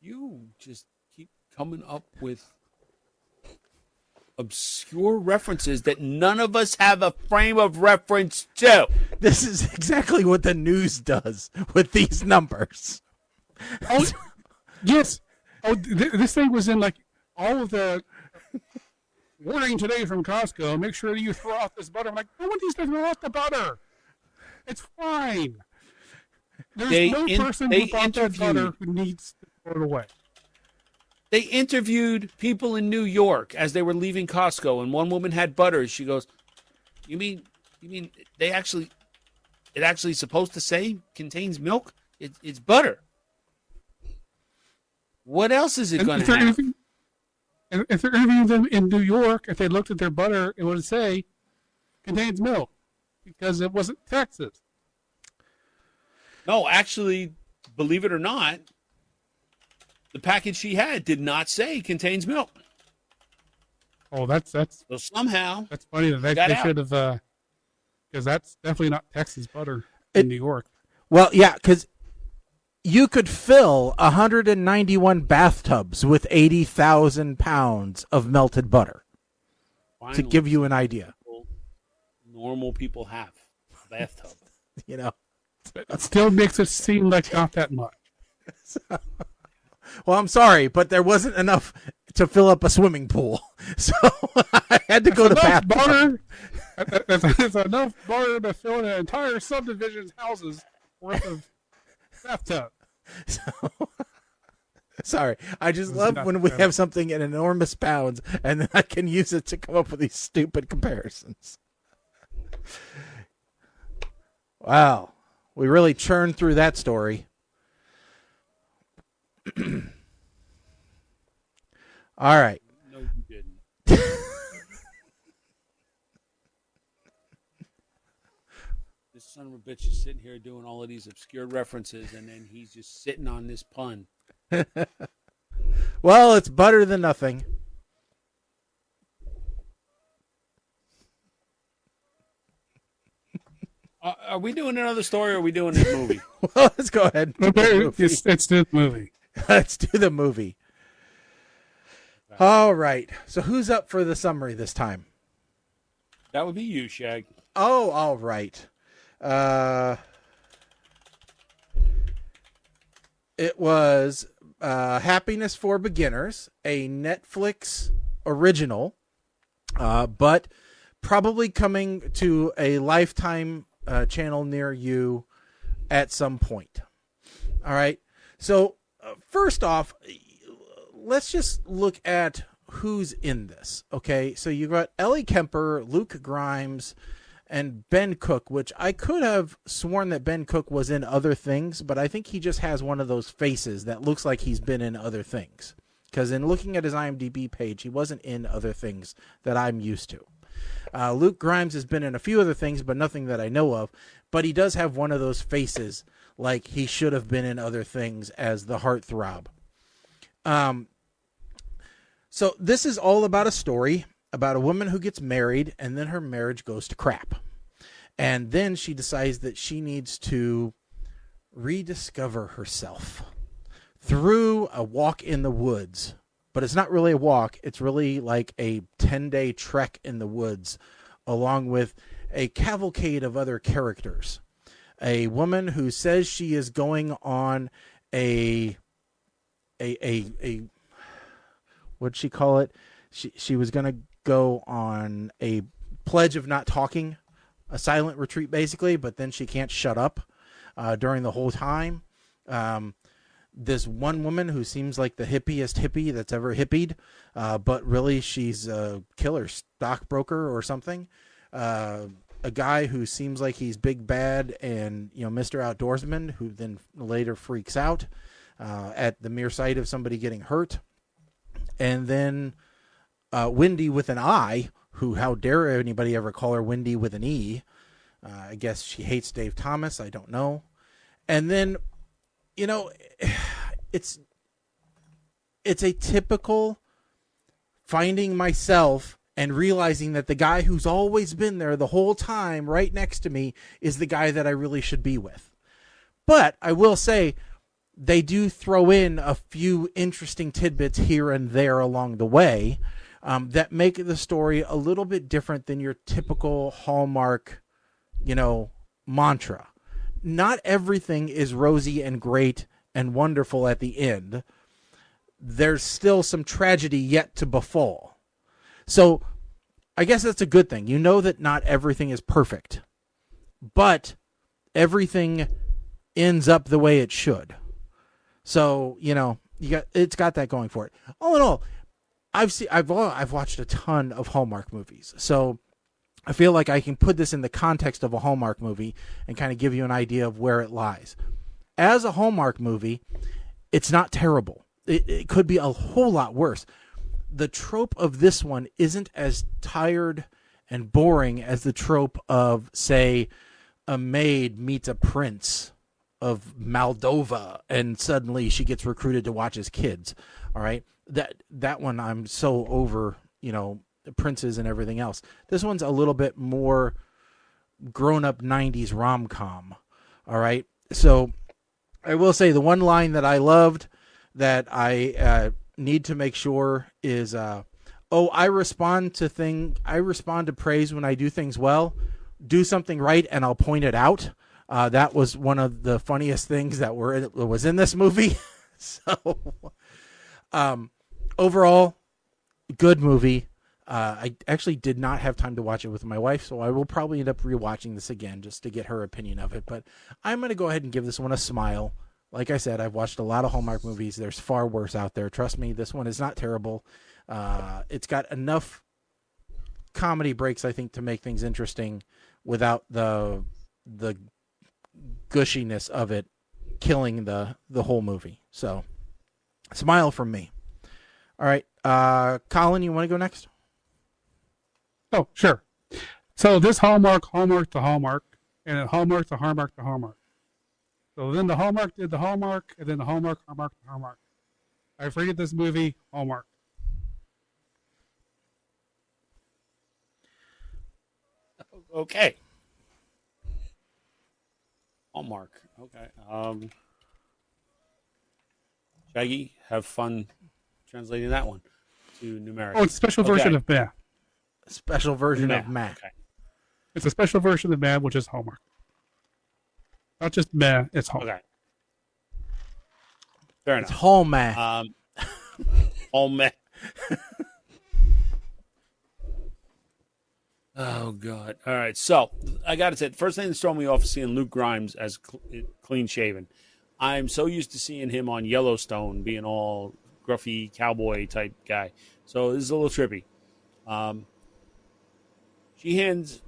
You just keep coming up with obscure references that none of us have a frame of reference to. This is exactly what the news does with these numbers. Oh, yes. Oh, this thing was in like all of the warning today from Costco. Make sure you throw out this butter. I'm like, no one needs to throw out the butter. It's fine. There's no person who bought that butter who needs to throw it away. They interviewed people in New York as they were leaving Costco, and one woman had butter. She goes, "You mean it actually supposed to say contains milk? It's butter. What else is it going to have?" If they're interviewing them in New York, if they looked at their butter, it would say contains milk because it wasn't Texas. No, actually, believe it or not, the package she had did not say contains milk. Oh, that's so somehow that's funny that they should have because that's definitely not Texas butter in New York. Well, yeah, because you could fill 191 bathtubs with 80,000 pounds of melted butter. Finally, to give you an idea. Normal people have a bathtub. You know, it still makes it seem like not that much. Well, I'm sorry, but there wasn't enough to fill up a swimming pool, so I had to go to bathtub. That's enough butter to fill an entire subdivision's houses worth of bathtub. Sorry. I just love when we have something in enormous pounds and then I can use it to come up with these stupid comparisons. Wow. We really churned through that story. All right. No, you didn't. This son of a bitch is sitting here doing all of these obscure references, and then he's just sitting on this pun. Well, it's better than nothing. Are we doing another story, or are we doing this movie? Well, let's go ahead. Let's do the movie. Let's do the movie. All right. So who's up for the summary this time? That would be you, Shag. Oh, all right. It was Happiness for Beginners, a Netflix original, but probably coming to a Lifetime channel near you at some point. All right. So first off, let's just look at who's in this. Okay. So you got Ellie Kemper, Luke Grimes, and Ben Cook, which I could have sworn that Ben Cook was in other things, but I think he just has one of those faces that looks like he's been in other things. Because in looking at his IMDb page, he wasn't in other things that I'm used to. Luke Grimes has been in a few other things, but nothing that I know of. But he does have one of those faces like he should have been in other things as the heartthrob. So this is all about a story about a woman who gets married and then her marriage goes to crap. And then she decides that she needs to rediscover herself through a walk in the woods. But it's not really a walk. It's really like a 10-day trek in the woods, along with a cavalcade of other characters. A woman who says she is going on a what'd she call it? She was going to go on a pledge of not talking, a silent retreat basically, but then she can't shut up during the whole time. This one woman who seems like the hippiest hippie that's ever hippied, but really she's a killer stockbroker or something. A guy who seems like he's big bad and, you know, Mr. Outdoorsman, who then later freaks out at the mere sight of somebody getting hurt. And then Wendy with an I, who, how dare anybody ever call her Wendy with an E? I guess she hates Dave Thomas. I don't know. And then, you know, it's a typical finding myself and realizing that the guy who's always been there the whole time right next to me is the guy that I really should be with. But I will say they do throw in a few interesting tidbits here and there along the way that make the story a little bit different than your typical Hallmark, you know, mantra. Not everything is rosy and great and wonderful at the end. There's still some tragedy yet to befall. So I guess that's a good thing. You know that not everything is perfect, but everything ends up the way it should. So, you know, it's got that going for it. All in all, I've watched a ton of Hallmark movies. So I feel like I can put this in the context of a Hallmark movie and kind of give you an idea of where it lies. As a Hallmark movie, it's not terrible. It could be a whole lot worse. The trope of this one isn't as tired and boring as the trope of, say, a maid meets a prince of Moldova and suddenly she gets recruited to watch his kids. All right. That one I'm so over, you know, princes and everything else. This one's a little bit more grown-up 90s rom-com. All right. So I will say the one line that I loved that I need to make sure is, I respond to praise when I do things well. Do something right and I'll point it out. That was one of the funniest things that was in this movie. So overall, good movie. I actually did not have time to watch it with my wife, so I will probably end up rewatching this again just to get her opinion of it. But I'm going to go ahead and give this one a smile. Like I said, I've watched a lot of Hallmark movies. There's far worse out there. Trust me, this one is not terrible. It's got enough comedy breaks, I think, to make things interesting without the gushiness of it killing the whole movie. So, smile from me. All right, Colin, you want to go next? Oh, sure. So this Hallmark the Hallmark, and then Hallmark the Hallmark the Hallmark. So then the Hallmark did the Hallmark, and then the Hallmark the Hallmark. I've rated this movie Hallmark. Okay. Hallmark. Okay. Shaggy, have fun translating that one to numeric. Oh, it's a special version of math. Special version of math. Okay. It's a special version of math, which is Hallmark. Not just meh, it's Hallmark. Okay. Fair enough. It's Hallmark. Hallmark. Oh, God. All right. So, I got to say, the first thing that's thrown me off is seeing Luke Grimes as clean shaven. I'm so used to seeing him on Yellowstone being all gruffy cowboy type guy. So, this is a little trippy. She hands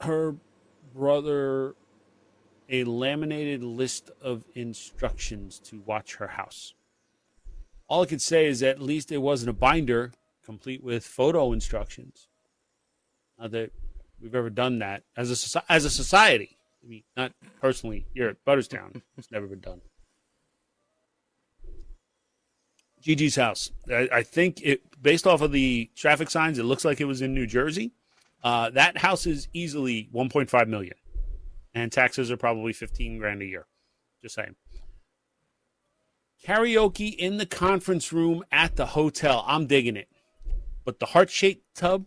her brother a laminated list of instructions to watch her house. All I could say is at least it wasn't a binder complete with photo instructions. Not that we've ever done that as a society. I mean, not personally here at Butterstown. It's never been done. Gigi's house. I think it, based off of the traffic signs, it looks like it was in New Jersey. That house is easily $1.5 million, and taxes are probably $15,000 a year. Just saying. Karaoke in the conference room at the hotel. I'm digging it. But the heart-shaped tub,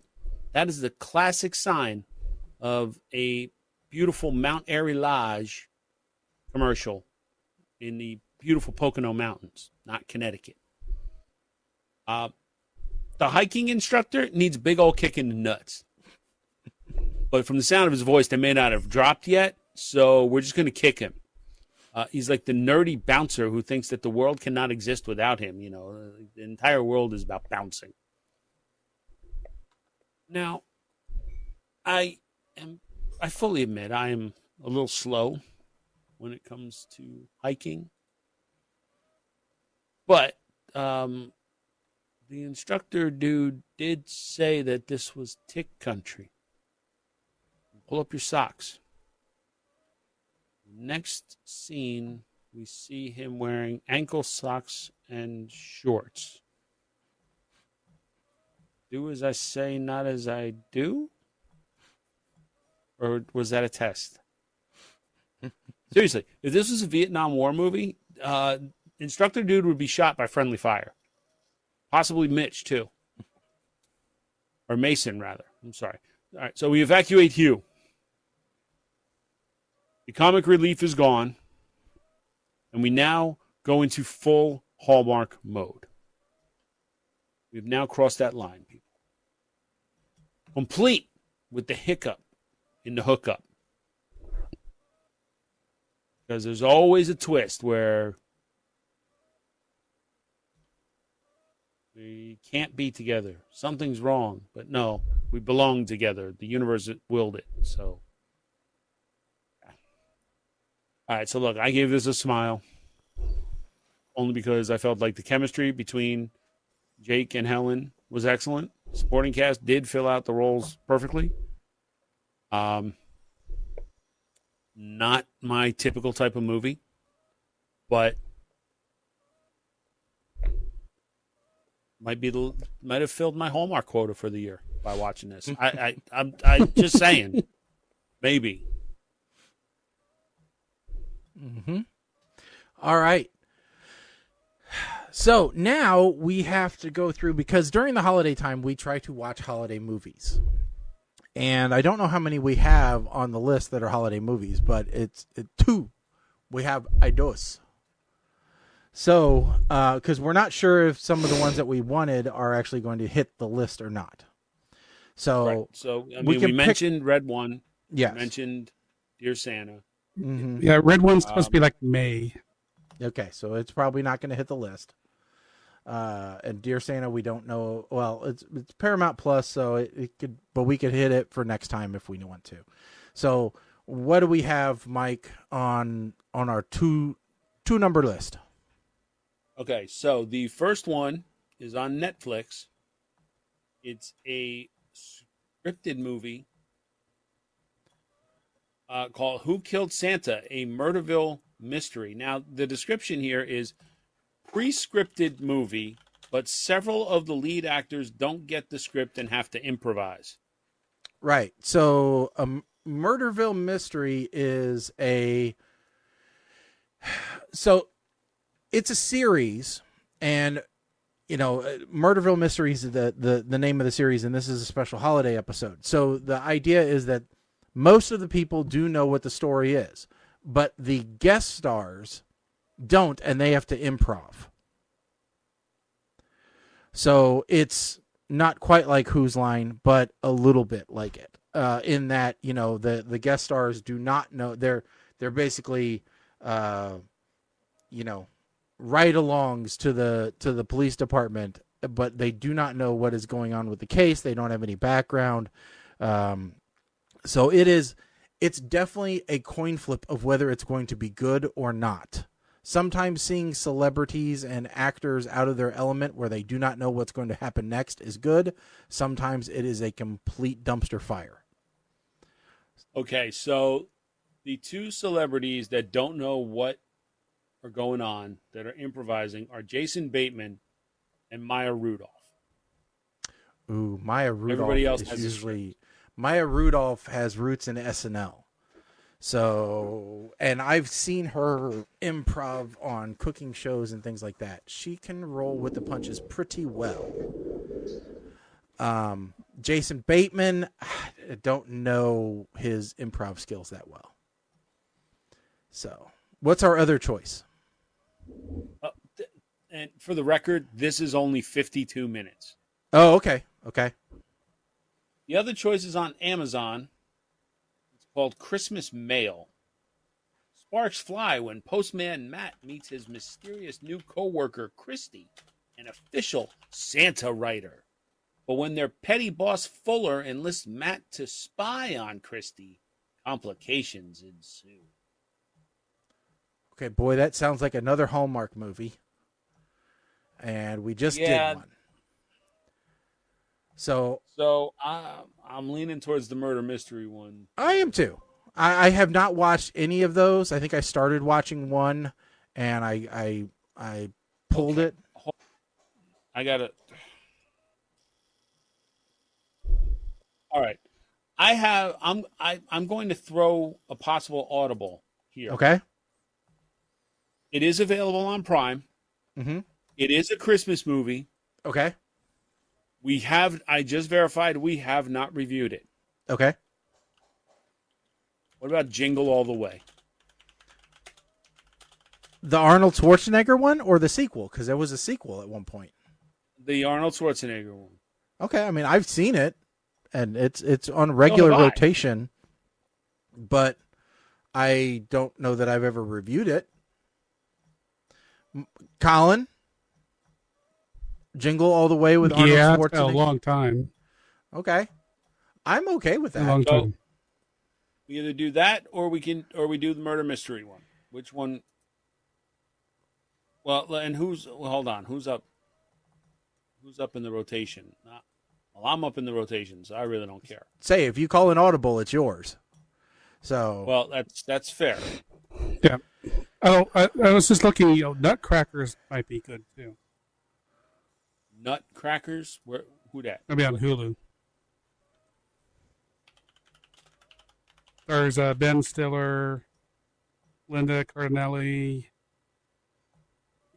that is the classic sign of a beautiful Mount Airy Lodge commercial in the beautiful Pocono Mountains, not Connecticut. The hiking instructor needs a big old kick in the nuts. But from the sound of his voice, they may not have dropped yet, so we're just going to kick him. He's like the nerdy bouncer who thinks that the world cannot exist without him. You know, the entire world is about bouncing. Now, I fully admit I am a little slow when it comes to hiking. But the instructor dude did say that this was tick country. Pull up your socks. Next scene, we see him wearing ankle socks and shorts. Do as I say, not as I do? Or was that a test? Seriously, if this was a Vietnam War movie, instructor dude would be shot by friendly fire. Possibly Mitch, too. Or Mason, rather. I'm sorry. All right, so we evacuate Hugh. The comic relief is gone, and we now go into full Hallmark mode. We've now crossed that line, people. Complete with the hiccup in the hookup. Because there's always a twist where we can't be together. Something's wrong, but no, we belong together. The universe willed it, so... All right, so look, I gave this a smile only because I felt like the chemistry between Jake and Helen was excellent. Supporting cast did fill out the roles perfectly. Not my typical type of movie, but might have filled my Hallmark quota for the year by watching this. I'm just saying, maybe. Mm-hmm. All right. So now we have to go through, because during the holiday time, we try to watch holiday movies. And I don't know how many we have on the list that are holiday movies, but it's two. We have dos. So, because we're not sure if some of the ones that we wanted are actually going to hit the list or not. So, right. So I mean, we mentioned Red One. Yes. We mentioned Dear Santa. Mm-hmm. Yeah, Red One's supposed to be like May. Okay, so it's probably not going to hit the list. And Dear Santa, we don't know. Well, it's Paramount Plus, so it could, but we could hit it for next time if we want to. So, what do we have, Mike, on our two number list? Okay, so the first one is on Netflix. It's a scripted movie called Who Killed Santa? A Murderville Mystery. Now, the description here is pre-scripted movie, but several of the lead actors don't get the script and have to improvise. Right. So, Murderville Mystery is it's a series, and Murderville Mysteries is the name of the series, and this is a special holiday episode. So the idea is that most of the people do know what the story is, but the guest stars don't, and they have to improv. So it's not quite like Whose Line, but a little bit like it, in that the guest stars do not know. They're basically ride-alongs to the police department, but they do not know what is going on with the case. They don't have any background. So it's definitely a coin flip of whether it's going to be good or not. Sometimes seeing celebrities and actors out of their element where they do not know what's going to happen next is good. Sometimes it is a complete dumpster fire. Okay, so the two celebrities that don't know what are going on, that are improvising, are Jason Bateman and Maya Rudolph. Ooh, Maya Rudolph. Everybody else is has usually Maya Rudolph has roots in SNL. So, and I've seen her improv on cooking shows and things like that. She can roll with the punches pretty well. Jason Bateman, I don't know his improv skills that well. So, what's our other choice? And for the record, this is only 52 minutes. Oh, okay. Okay. The other choice is on Amazon. It's called Christmas Mail. Sparks fly when postman Matt meets his mysterious new coworker, Christy, an official Santa writer. But when their petty boss, Fuller, enlists Matt to spy on Christy, complications ensue. Okay, boy, that sounds like another Hallmark movie. And we just did one. So I'm leaning towards the murder mystery one. I am too. I have not watched any of those. I think I started watching one, and I pulled it. I got it. All right. I'm going to throw a possible audible here. Okay. It is available on Prime. Mm-hmm. It is a Christmas movie. Okay. I just verified we have not reviewed it. Okay. What about Jingle All the Way? The Arnold Schwarzenegger one or the sequel? Because there was a sequel at one point. The Arnold Schwarzenegger one. Okay. I mean, I've seen it, and it's on regular rotation, but I don't know that I've ever reviewed it. Colin? Jingle All the Way with Arnold Schwarzenegger? Yeah, a long time. Okay. I'm okay with that. A long time. We either do that or we do the murder mystery one. Which one? Well, and hold on. Who's up? Who's up in the rotation? Well, I'm up in the rotation, so I really don't care. Say, if you call an audible, it's yours. So. Well, that's fair. Yeah. Oh, I was just looking. Nutcrackers might be good too. Nutcrackers? Who that? Maybe on Hulu. There's Ben Stiller, Linda Cardinelli,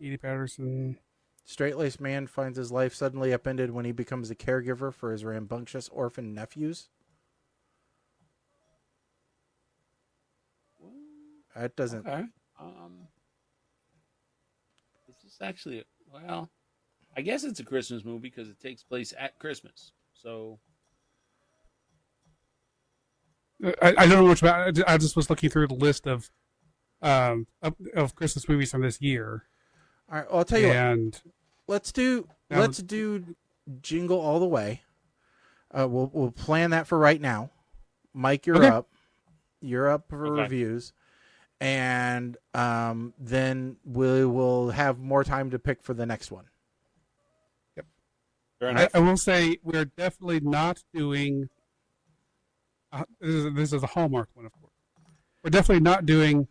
Edie Patterson. Straight-laced man finds his life suddenly upended when he becomes a caregiver for his rambunctious orphan nephews. That doesn't. Okay. Is this actually? Well, I guess it's a Christmas movie because it takes place at Christmas. So I don't know much about it. I just was looking through the list of of Christmas movies from this year. All right. Well, I'll tell you And what. Let's do Jingle All the Way. We'll plan that for right now. Mike, you're Okay. up. You're up for Okay. reviews, and then we will have more time to pick for the next one. Fair enough. I will say we're definitely not doing. This is a Hallmark one, of course. We're definitely not doing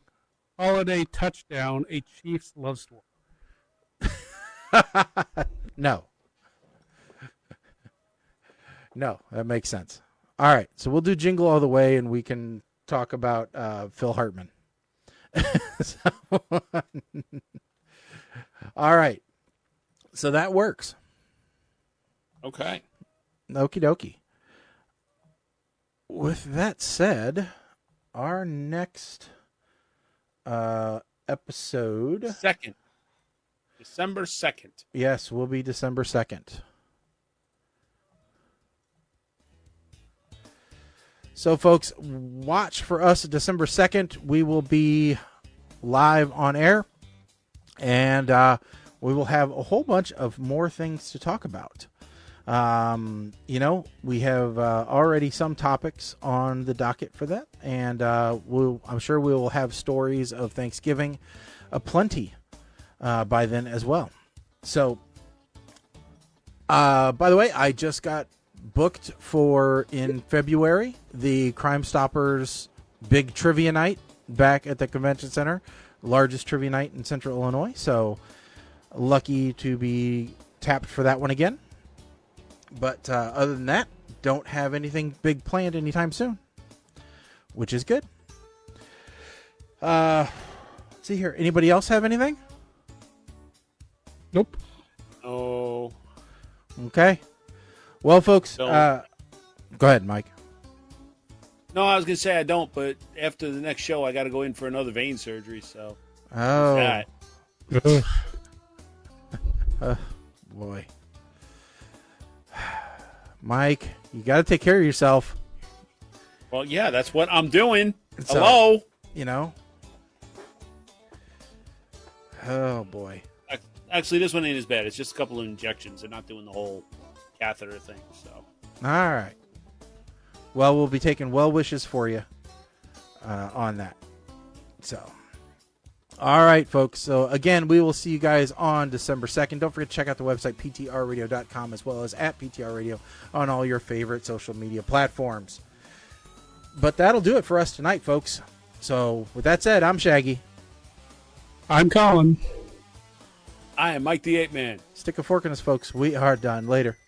Holiday Touchdown, a Chiefs love story. No. No, that makes sense. All right, so we'll do Jingle All the Way, and we can talk about Phil Hartman. All right, so that works. Okay. Okie dokie. With that said, our next episode, December 2nd. yes, will be December 2nd. So, folks, watch for us December 2nd. We will be live on air, and we will have a whole bunch of more things to talk about. We have already some topics on the docket for that, and I'm sure we will have stories of Thanksgiving aplenty by then as well. So, by the way, I just got booked for in February the Crime Stoppers big trivia night back at the convention center, largest trivia night in Central Illinois. So lucky to be tapped for that one again. But other than that, don't have anything big planned anytime soon, which is good. Let's see here. Anybody else have anything? Nope. Oh. Okay. Well, folks, Don't. go ahead, Mike. No, I was going to say I don't, but after the next show, I got to go in for another vein surgery, so. Oh, That. boy. Mike, you got to take care of yourself. Well, yeah, that's what I'm doing. So- Hello? You know? Oh, boy. Actually, this one ain't as bad. It's just a couple of injections. They're not doing the whole catheter thing, so. All right. Well, we'll be taking well wishes for you on that. So, all right, folks. So, again, we will see you guys on December 2nd. Don't forget to check out the website, ptrradio.com, as well as at PTR Radio on all your favorite social media platforms. But that'll do it for us tonight, folks. So, with that said, I'm Shaggy. I'm Colin. I am Mike the Ape Man. Stick a fork in us, folks. We are done. Later.